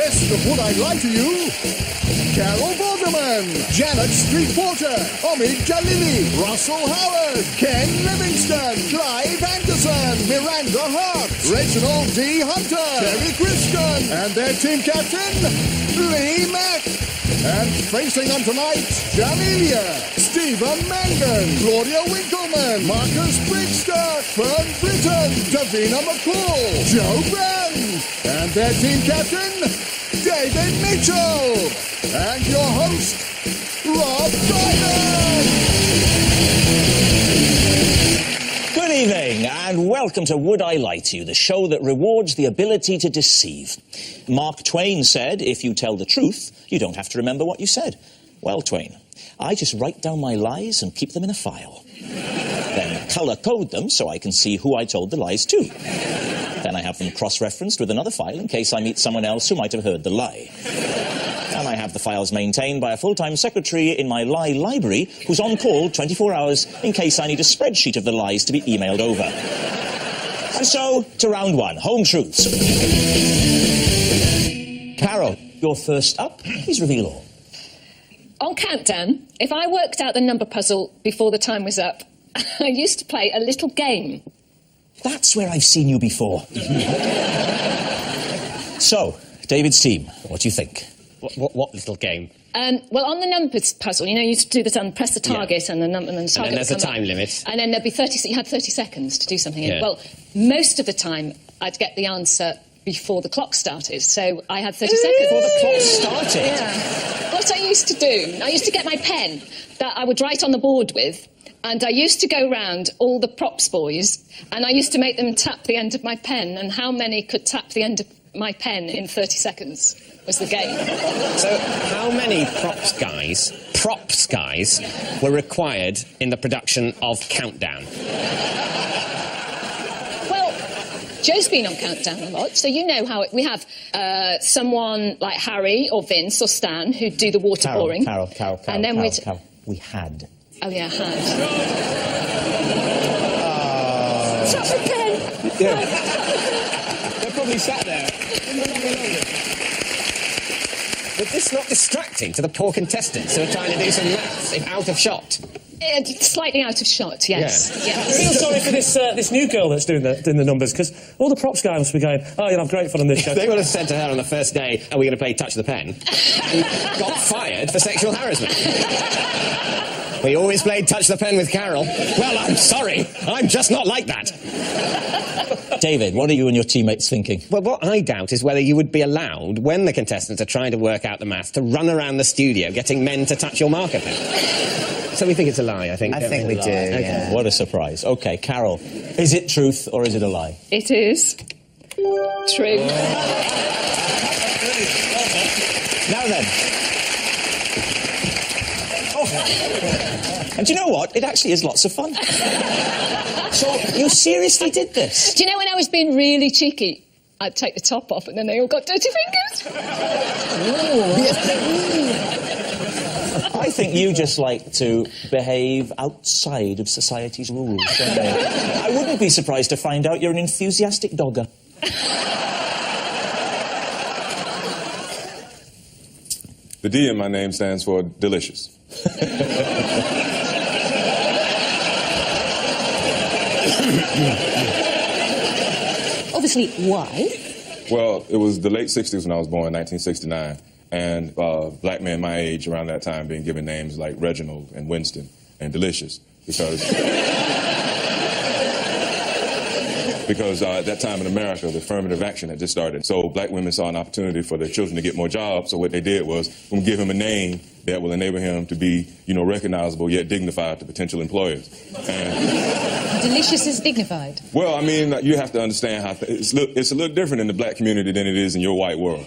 best of Would I Lie to You? Carol Vorderman, Janet Street Porter, Omid Jalili, Russell Howard, Ken Livingston, Clive Anderson, Miranda Hart, Reginald D. Hunter, Terry Christian, and their team captain, Lee Mack. And facing them tonight, Jamelia, Stephen Mangan, Claudia Winkleman, Marcus Brigster, Fern Britton, Davina McCall, Joe Brand, and their team captain, David Mitchell, and your host, Rob Diamond. Good evening, and welcome to Would I Lie to You, the show that rewards the ability to deceive. Mark Twain said, if you tell the truth, you don't have to remember what you said. Well, Twain, I just write down my lies and keep them in a file. Then colour code them so I can see who I told the lies to. Then I have them cross-referenced with another file in case I meet someone else who might have heard the lie. And I have the files maintained by a full-time secretary in my lie library who's on call 24 hours in case I need a spreadsheet of the lies to be emailed over. And so, to round one, home truths. Carol, you're first up. Please reveal all. On Countdown, if I worked out the number puzzle before the time was up, I used to play a little game. That's where I've seen you before. So, David's team, what do you think? What little game? Well, on the numbers puzzle, you know, you used to do the press the target and the number and the target. And then there's a time limit. And then there'd be 30. You had 30 seconds to do something. Yeah. Well, most of the time, I'd get the answer before the clock started. So I had 30 seconds before the clock started. Yeah. What I used to do, I used to get my pen that I would write on the board with. And I used to go round all the props boys, and I used to make them tap the end of my pen, and how many could tap the end of my pen in 30 seconds was the game. So how many props guys were required in the production of Countdown? Well, Joe's been on Countdown a lot, so you know how we have someone like Harry or Vince or Stan who'd do the water pouring. Carol. And then we had. Oh, yeah, had. Tap the pen! Yeah. They're probably sat there. But this is not distracting to the poor contestants who are trying to do some maths out of shot. Slightly out of shot, yes. Yeah. Yes. I feel sorry for this new girl that's doing the numbers, because all the props guys must be going, oh, you'll have great fun on this show. They would have said to her on the first day, are we going to play Touch the Pen? And got fired for sexual harassment. We always played Touch the Pen with Carol. Well, I'm sorry. I'm just not like that. David, what are you and your teammates thinking? Well, what I doubt is whether you would be allowed, when the contestants are trying to work out the maths, to run around the studio getting men to touch your marker pen. So we think it's a lie, I think. I think we do, Okay. yeah. What a surprise. OK, Carol, is it truth or is it a lie? It is true. Now then. And do you know what? It actually is lots of fun. So, you seriously did this? Do you know when I was being really cheeky, I'd take the top off and then they all got dirty fingers? I think you just like to behave outside of society's rules, don't you? I wouldn't be surprised to find out you're an enthusiastic dogger. The D in my name stands for delicious. Obviously, why? Well, it was the late 60s when I was born, 1969, and black men my age around that time being given names like Reginald and Winston and Delicious because at that time in America, the affirmative action had just started. So black women saw an opportunity for their children to get more jobs. So what they did was, we'll give him a name that will enable him to be, recognizable yet dignified to potential employers. And, Delicious is dignified. well, I mean, you have to understand how it's a little different in the black community than it is in your white world.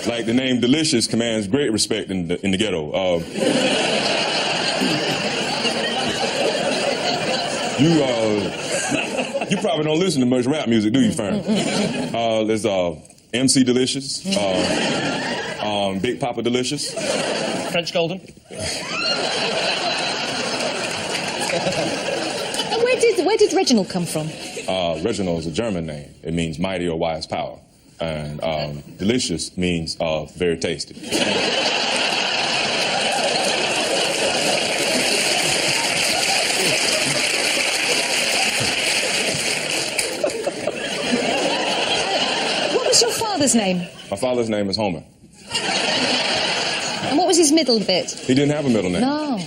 Like the name Delicious commands great respect in the ghetto. You probably don't listen to much rap music, do you, Fern? There's MC Delicious, Big Papa Delicious, French Golden. And where did Reginald come from? Reginald is a German name. It means mighty or wise power. And delicious means very tasty. What was your father's name? My father's name is Homer. And what was his middle bit? He didn't have a middle name. No.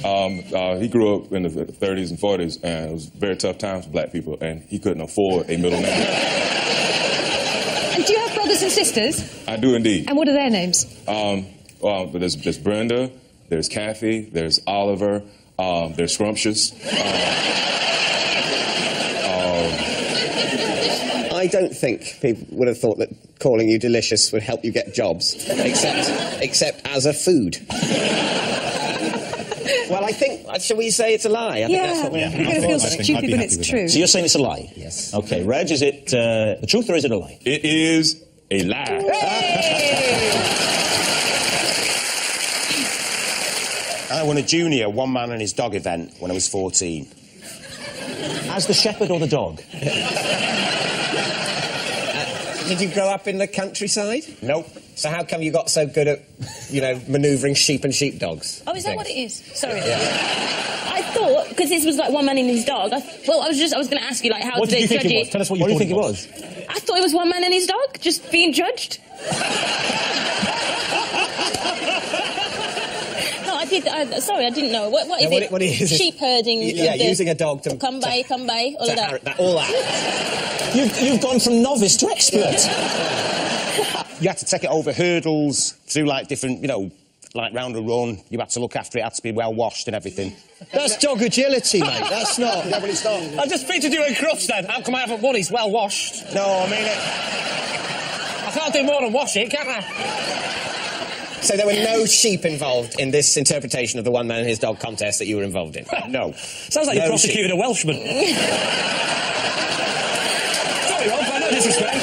He grew up in the 30s and 40s, and it was very tough times for black people, and he couldn't afford a middle name. And do you have brothers and sisters? I do indeed. And what are their names? Well, there's Brenda, there's Kathy, there's Oliver, there's Scrumptious. I don't think people would have thought that calling you delicious would help you get jobs, except as a food. Well, I think, shall we say it's a lie? I think that's what you're going to feel stupid when it's true. So you're saying it's a lie? Yes. Okay, Reg, is it the truth or is it a lie? It is a lie. I won a junior one-man and his dog event when I was 14. As the shepherd or the dog? Did you grow up in the countryside? Nope. So how come you got so good at, manoeuvring sheep and sheepdogs? Oh, is that what it is? Sorry. Yeah. I thought, because this was like one man and his dog, I was going to ask you, like, how What did did you they think judge it was? Tell us what you What do you thought think it was? I thought it was one man and his dog, just being judged. No, I did. Sorry, I didn't know. What is it? What it is? Sheep herding. Yeah, using a dog to... Come by, all of that. All that. You've gone from novice to expert. You had to take it over hurdles, through like different, like round a run. You had to look after it, had to be well washed and everything. That's dog agility, mate. That's not. Yeah, but it's not. I just pictured you in Crufts then. How come I haven't won? He's well washed. No, I mean I can't do more than wash it, can I? So there were no sheep involved in this interpretation of the one man and his dog contest that you were involved in? No. Sounds like you No prosecuted a Welshman. Sorry, Rob, I know disrespect.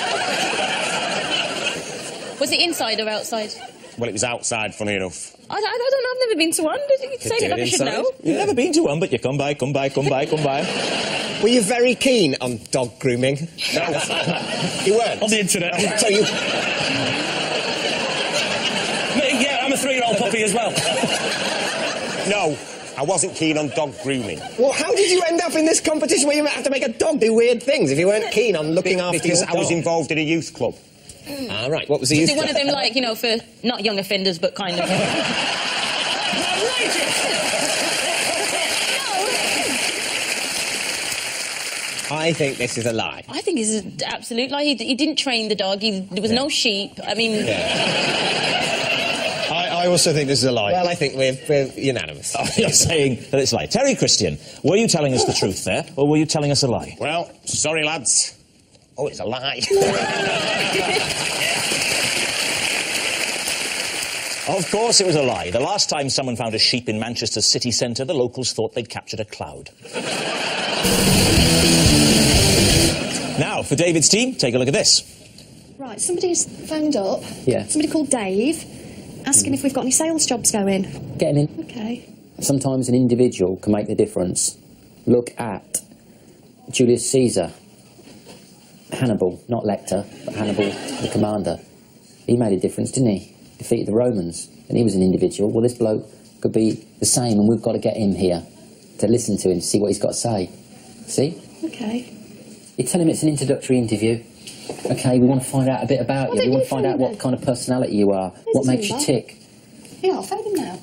Was it inside or outside? Well, it was outside, funny enough. I don't know. I've never been to one. You say it like I should know. You've never been to one, but you come by. Were you very keen on dog grooming? No. You weren't? On the internet. So you... Me, yeah, I'm a 3-year-old puppy as well. No, I wasn't keen on dog grooming. Well, how did you end up in this competition where you have to make a dog do weird things if you weren't keen on looking after Because your I was dog? involved in a youth club. Ah, right. What was the Was youth it one of club? them, like, for not young offenders, but kind of... I think this is a lie. I think it's an absolute lie. He didn't train the dog. There was no sheep. I mean... I also think this is a lie. Well, I think we're unanimous. Oh, you're saying that it's a lie. Terry Christian, were you telling us the truth there, or were you telling us a lie? Well, sorry, lads. Oh, it's a lie. Of course it was a lie. The last time someone found a sheep in Manchester's city centre, the locals thought they'd captured a cloud. Now, for David's team, take a look at this. Right, somebody's phoned up. Yeah. Somebody called Dave, asking if we've got any sales jobs going. Getting in. Okay. Sometimes an individual can make the difference. Look at Julius Caesar. Hannibal, not Lecter, but Hannibal, the commander. He made a difference, didn't he? Defeated the Romans, and he was an individual. Well, this bloke could be the same, and we've got to get him here to listen to him, see what he's got to say. See? Okay. You tell him it's an introductory interview. Okay, we want to find out a bit about you. We want to find out phone what kind of personality you are, Where's what his makes you number? tick. Yeah, I'll phone him now.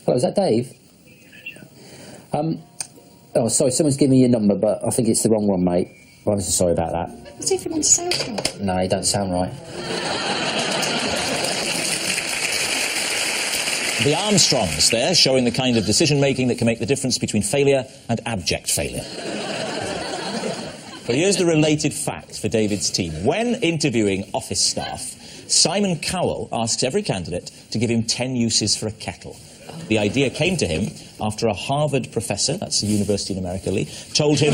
Hello, is that Dave? Oh, sorry, someone's given me your number, but I think it's the wrong one, mate. Well, I'm so sorry about that. Let's see if he wants a sales job. No, you don't sound right. The Armstrongs there, showing the kind of decision-making that can make the difference between failure and abject failure. But here's the related fact for David's team. When interviewing office staff, Simon Cowell asks every candidate to give him 10 uses for a kettle. The idea came to him after a Harvard professor, that's the university in America, Lee, told him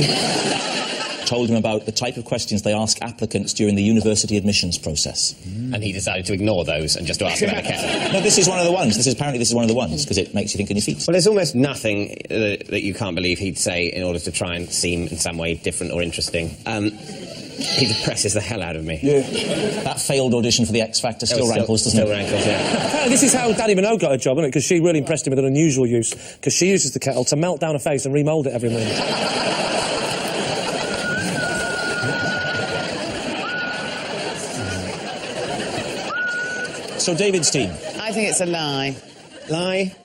told him about the type of questions they ask applicants during the university admissions process. And he decided to ignore those and just to ask about a kettle. No, this is one of the ones. Apparently this is one of the ones, because it makes you think on your feet. Well, there's almost nothing that you can't believe he'd say in order to try and seem in some way different or interesting. He depresses the hell out of me. Yeah. That failed audition for the X Factor still rankles, doesn't it? Still rankles, yeah. This is how Danny Minogue got a job, isn't it? Because she really impressed him with an unusual use. Because she uses the kettle to melt down a face and remould it every morning. So, David's team. I think it's a lie. Lie?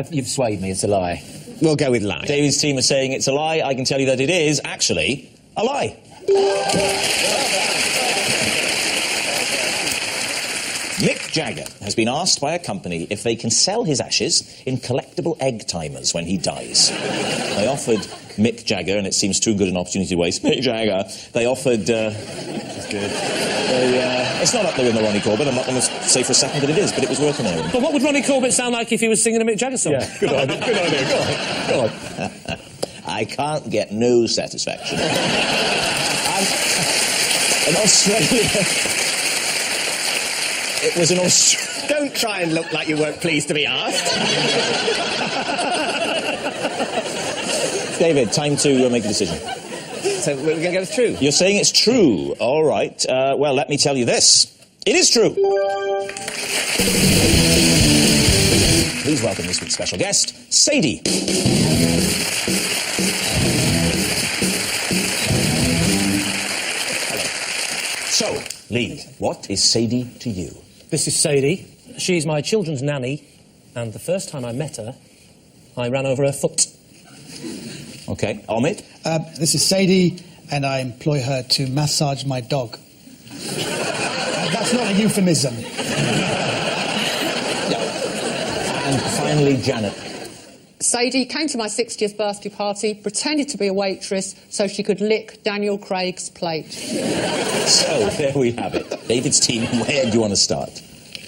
You've swayed me, it's a lie. We'll go with lie. David's team are saying it's a lie. I can tell you that it is actually a lie. Mick Jagger has been asked by a company if they can sell his ashes in collectible egg timers when he dies. They offered Mick Jagger, and it seems too good an opportunity to waste, Mick Jagger, they offered... That's good. It's not up there with the Ronnie Corbett. I'm not going to say for a second that it is, but it was worth an air. But what would Ronnie Corbett sound like if he was singing a Mick Jagger song? Yeah, good idea, good idea. Go on. I can't get no satisfaction. In Australia... It was an Australia... Don't try and look like you weren't pleased to be asked. David, time to make a decision. So we're going to go with true. You're saying it's true. All right. Well, let me tell you this. It is true. Please welcome this week's special guest, Sadie. Hello. So, Lee, what is Sadie to you? This is Sadie. She's my children's nanny, and the first time I met her, I ran over her foot. Okay. Omid? This is Sadie, and I employ her to massage my dog. That's not a euphemism. And finally, Janet. Sadie came to my 60th birthday party, pretended to be a waitress so she could lick Daniel Craig's plate. So, there we have it. David's team, where do you want to start?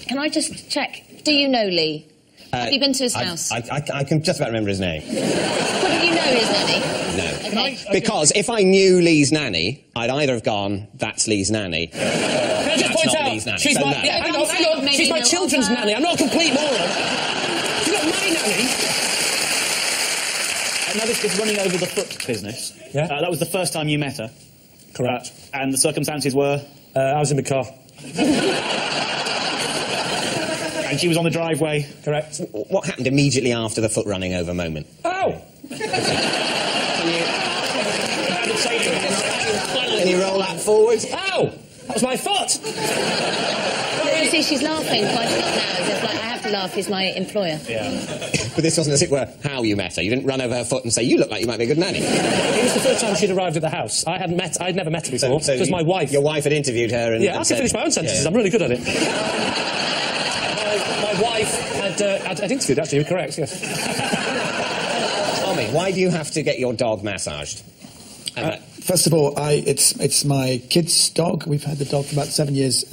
Can I just check? Do you know Lee? Have you been to his house? I can just about remember his name. Well, do you know his nanny? No. Okay. Because if I knew Lee's nanny, I'd either have gone, that's Lee's nanny. Can I just point out, she's so my, no. hang on, she's my children's nanny. I'm not a complete moron. She's not my nanny. Now, this running over the foot business. Yeah. That was the first time you met her. Correct. And the circumstances were? I was in the car. And she was on the driveway. Correct. What happened immediately after the foot running over moment? Oh! Can you roll that forward? Ow! That was my foot! You see, she's laughing quite a lot now, as if, like, I have to laugh, he's my employer. Yeah. But this wasn't, as it were, how you met her. You didn't run over her foot and say, you look like you might be a good nanny. It was the first time she'd arrived at the house. I'd never met her before. So because my wife... Your wife had interviewed her and... Yeah, and I can finish my own sentences. Yeah. I'm really good at it. My wife had interviewed, actually, you're correct, yes. Tommy, why do you have to get your dog massaged? First of all, it's my kid's dog. We've had the dog for about 7 years.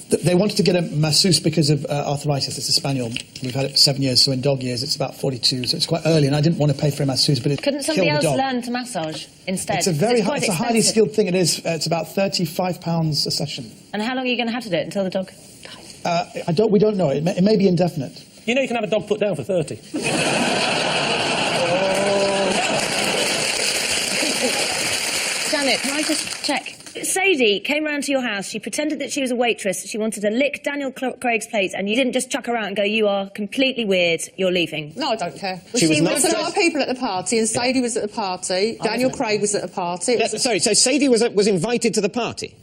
They wanted to get a masseuse because of arthritis. It's a spaniel. We've had it for 7 years, so in dog years it's about 42, so it's quite early, and I didn't want to pay for a masseuse, but it Couldn't somebody killed the else dog. learn to massage instead? It's a very quite it's a highly expensive. skilled thing. It is. It's about £35 a session. And how long are you going to have to do it until the dog... We don't know. It may be indefinite. You know you can have a dog put down for 30. Janet, can I just check? Sadie came round to your house, she pretended that she was a waitress, she wanted to lick Daniel Craig's plate, and you didn't just chuck her out and go, you are completely weird, you're leaving. No, I don't care. She was not There was a lot of people at the party, and Sadie was at the party. Daniel Craig was at the party. Sorry, so Sadie was invited to the party?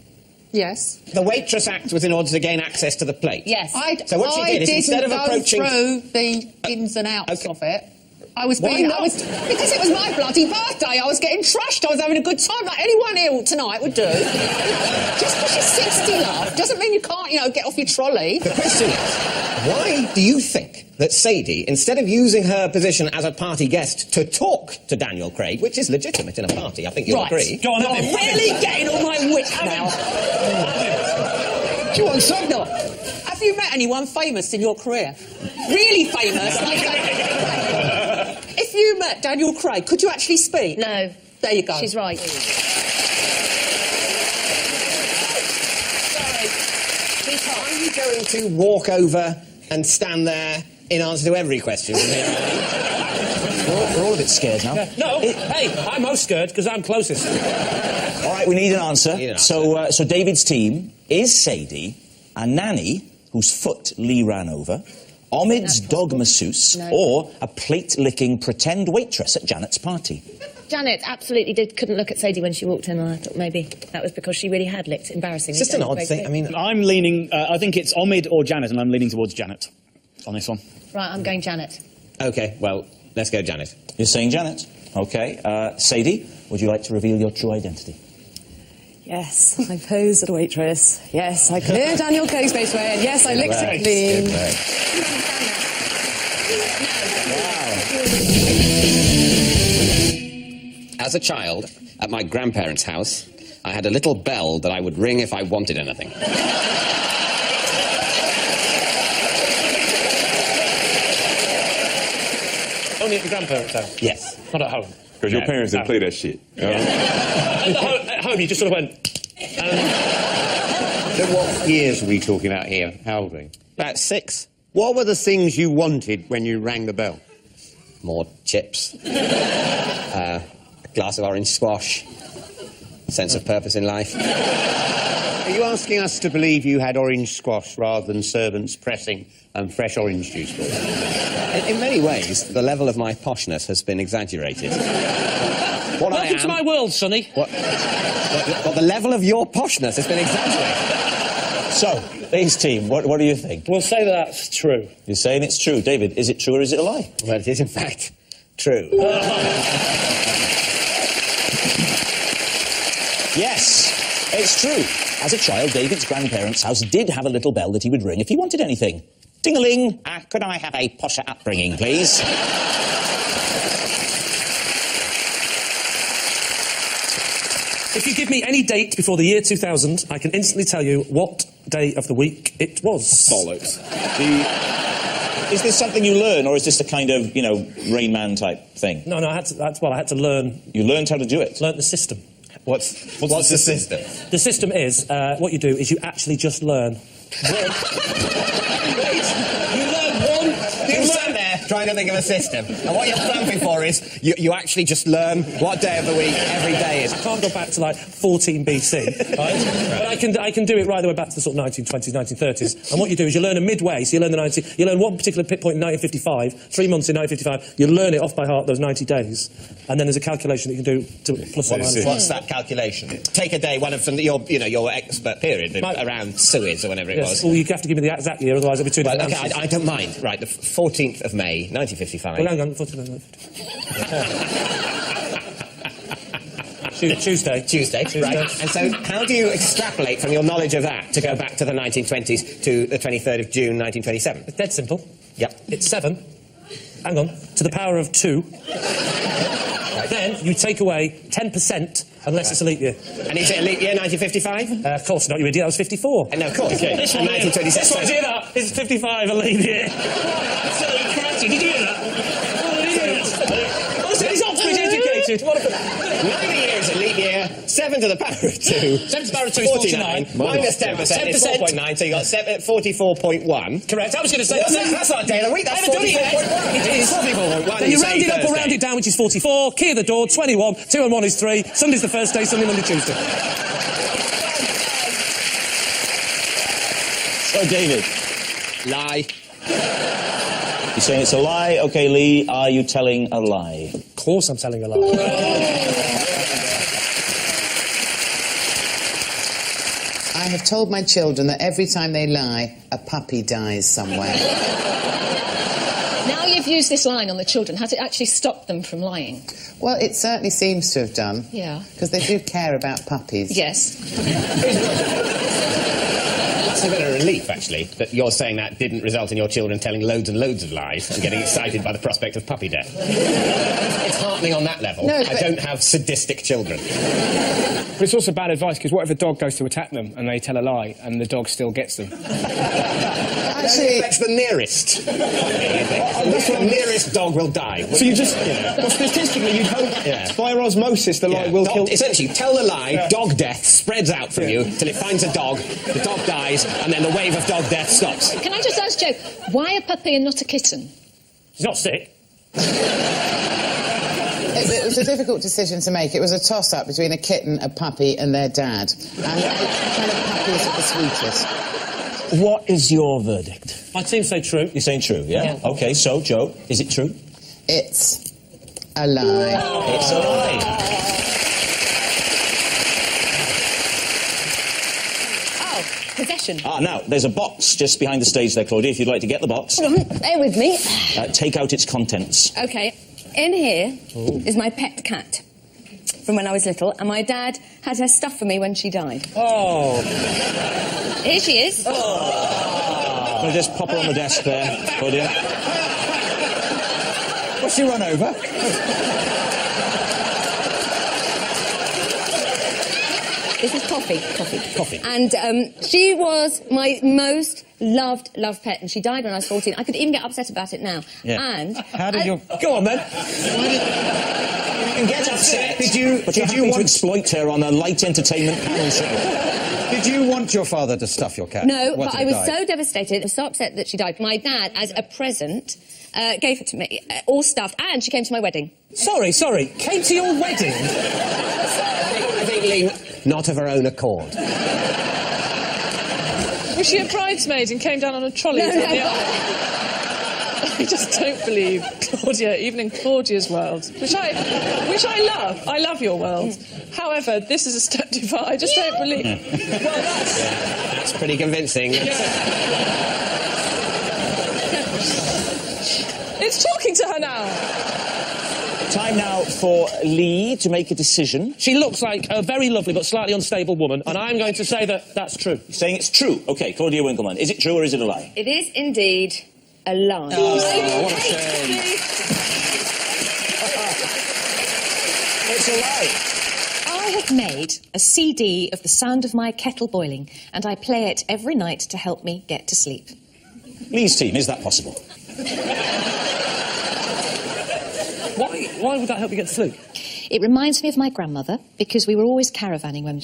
Yes. The waitress act was in order to gain access to the plate? Yes. So what she did is instead of approaching... I didn't go through the ins and outs of it. Why not? Because it was my bloody birthday. I was getting trashed. I was having a good time, like anyone ill tonight would do. Just because you're 60, love, doesn't mean you can't, get off your trolley. The question is, why do you think that Sadie, instead of using her position as a party guest to talk to Daniel Craig, which is legitimate in a party, I think you'll agree... Go on, I'm really getting on my wits now. Do you want some? No. Have you met anyone famous in your career? Really famous? If you met Daniel Craig, could you actually speak? No. There you go. She's right. Are you going to walk over and stand there in answer to every question? We're all a bit scared now. No, hey, I'm most scared because I'm closest. All right, we need an answer. So David's team is Sadie, a nanny whose foot Lee ran over, Omid's dog masseuse, or a plate-licking pretend waitress at Janet's party. Janet absolutely couldn't look at Sadie when she walked in, and I thought maybe that was because she really had licked embarrassingly. It's just an odd thing. I mean, I'm leaning. I think it's Omid or Janet, and I'm leaning towards Janet on this one. Right, I'm going Janet. OK, well, let's go Janet. You're saying Janet? OK. Sadie, would you like to reveal your true identity? Yes, I posed as a waitress. Yes, I cleared Daniel Craig's spaceway. And yes, I licked it clean. As a child, at my grandparents' house, I had a little bell that I would ring if I wanted anything. Only at your grandparents' house? Yes. Not at home? Because your parents didn't play that shit. At home, you just sort of went... So what years are we talking about here? How old were you? About 6. What were the things you wanted when you rang the bell? More chips. A glass of orange squash. Sense of purpose in life. Are you asking us to believe you had orange squash rather than servants pressing and fresh orange juice for you? In many ways, the level of my poshness has been exaggerated. Welcome to my world, Sonny. Well, the level of your poshness has been exaggerated. So, Lee's team, what do you think? We'll say that's true. You're saying it's true. David, is it true or is it a lie? Well, it is, in fact, true. Yes, it's true. As a child, David's grandparents' house did have a little bell that he would ring if he wanted anything. Ding-a-ling, could I have a posher upbringing, please? If you give me any date before the year 2000, I can instantly tell you what day of the week it was. Bollocks. Is this something you learn, or is this a kind of, Rain Man type thing? No, I had to learn... You learned how to do it? Learned the system. What's the system? The system is, what you do is you actually just learn. You stand there trying to think of a system, and what you're clamping for is you actually just learn what day of the week every day is. I can't go back to 14 BC, right? But I can do it right the way back to the sort of 1920s, 1930s. And what you do is you learn a midway, so you learn one particular point in 1955, 3 months in 1955. You learn it off by heart those 90 days, and then there's a calculation that you can do to plus or minus. What's that calculation? Take a day, one from your expert period, around Suez or whenever it was. Well, you have to give me the exact year, otherwise there'll be two different answers. I don't mind. Right, the 14th of May, 1955. Well, hang on. Tuesday. Right. And so how do you extrapolate from your knowledge of that to go back to the 1920s to the 23rd of June, 1927? It's dead simple. Yep. It's 7. Hang on. To the power of 2. Then you take away 10% unless it's a leap year. And is it a leap year, 1955? Of course not, you idiot. That was 54. No, of course. Okay. This one here. 1926. This one here, is 55 a leap year. Did you hear that? He's Oxford educated. 90 years a leap year, 7 to the power of 2. 7 to the power of 2 is 49. Minus 10% is 4.9, so you got 44.1. Correct. I was going to say... That's not a day of the week, that's 44.1. It is. 44.1. Then you round it up or round it down, which is 44. Key of the door, 21. 2 and 1 is 3. Sunday's the first day, Sunday, Monday, Tuesday. So, David. Lie. You're saying it's a lie? OK, Lee, are you telling a lie? Of course I'm telling a lie. I have told my children that every time they lie, a puppy dies somewhere. Now you've used this line on the children, has it actually stopped them from lying? Well, it certainly seems to have done. Yeah. Because they do care about puppies. Yes. It's a bit of a relief, actually, that you're saying that didn't result in your children telling loads and loads of lies and getting excited by the prospect of puppy death. It's something on that level. No, I but- don't have sadistic children. But it's also bad advice, because what if a dog goes to attack them and they tell a lie and the dog still gets them? Actually, That's the nearest. The nearest dog will die. So you just... Well, statistically, you'd hope by osmosis the lie will kill... Essentially, tell the lie, dog death spreads out from you till it finds a dog, the dog dies, and then the wave of dog death stops. Can I just ask Joe, why a puppy and not a kitten? She's not sick. it was a difficult decision to make. It was a toss-up between a kitten, a puppy, and their dad. And kind of puppies are the sweetest. What is your verdict? My team say true. You're saying true, yeah? OK, so, Joe, is it true? It's a lie. It's a lie. Possession. Now, there's a box just behind the stage there, Claudia, if you'd like to get the box. Bear with me. Take out its contents. OK. In here is my pet cat from when I was little, and my dad had her stuff for me when she died. Oh. Here she is. I'll just pop her on the desk there, Claudia. What's she run over? This is Coffee. And she was my most loved pet, and she died when I was 14. I could even get upset about it now. Yeah. And How did your... Go on, then. You can get upset. Did you want want to exploit her on a light entertainment panel show? Did you want your father to stuff your cat? No, once but it I was died? so devastated, so upset that she died. My dad, as a present, gave it to me, all stuffed, and she came to my wedding. Sorry. Came to your wedding? I think Lee, not of her own accord. Was she a bridesmaid and came down on a trolley? No. I just don't believe Claudia, even in Claudia's world, which I love. I love your world. However, this is a step too far. I just don't believe. Well, That's pretty convincing. it's talking to her now. Time now for Lee to make a decision. She looks like a very lovely but slightly unstable woman, and I'm going to say that that's true. You're saying it's true? OK, Claudia Winkleman, is it true or is it a lie? It is indeed a lie. Oh, what a shame. It's a lie. I have made a CD of the sound of my kettle boiling, and I play it every night to help me get to sleep. Lee's team, is that possible? Why would that help you get to sleep? It reminds me of my grandmother, because we were always caravanning when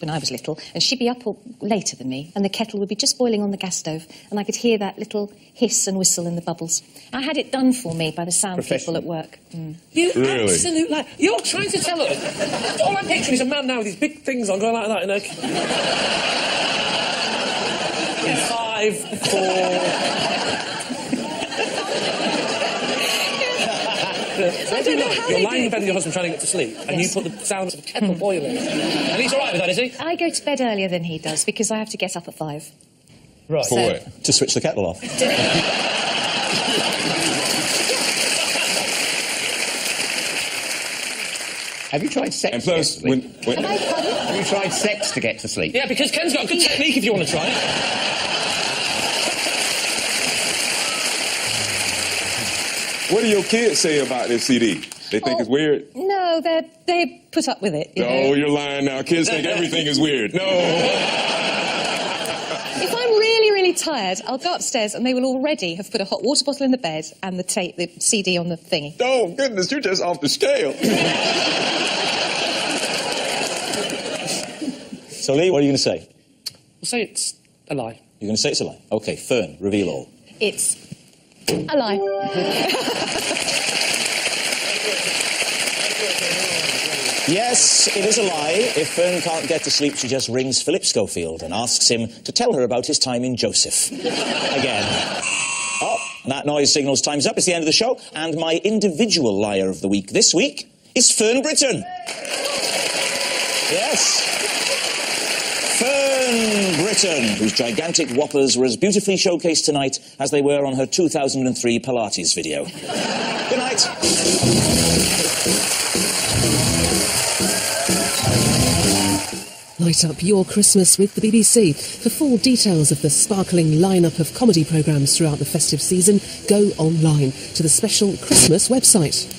I was little, and she'd be up later than me, and the kettle would be just boiling on the gas stove, and I could hear that little hiss and whistle in the bubbles. I had it done for me by the sound people at work. You Really? absolute lie. You're trying to tell us. All I'm picturing is a man now with these big things on going like that in a... In 5, 4... I don't know how You're they lying do in bed with your husband trying to get to sleep, and you put the sounds of a kettle boiling. And he's all right with that, is he? I go to bed earlier than he does, because I have to get up at 5. Right. For what? To switch the kettle off. Have you tried sex? And plus, to get to sleep? when Have you tried sex to get to sleep? Yeah, because Ken's got a good technique if you want to try it. what do your kids say about this CD? They think it's weird? No, they put up with it. You No, know. you're lying now. Kids think everything is weird. No. If I'm really, really tired, I'll go upstairs and they will already have put a hot water bottle in the bed and the CD on the thingy. Oh, goodness, you're just off the scale. So, Lee, what are you going to say? We'll say it's a lie. You're going to say it's a lie? OK, Fern, reveal all. It's a lie. Yes, it is a lie. If Fern can't get to sleep, she just rings Philip Schofield and asks him to tell her about his time in Joseph. Again. Oh, that noise signals time's up. It's the end of the show. And my individual liar of the week this week is Fern Britton. Yes. Fern Britton, whose gigantic whoppers were as beautifully showcased tonight as they were on her 2003 Pilates video. Good night. Light up your Christmas with the BBC. For full details of the sparkling lineup of comedy programmes throughout the festive season, go online to the special Christmas website.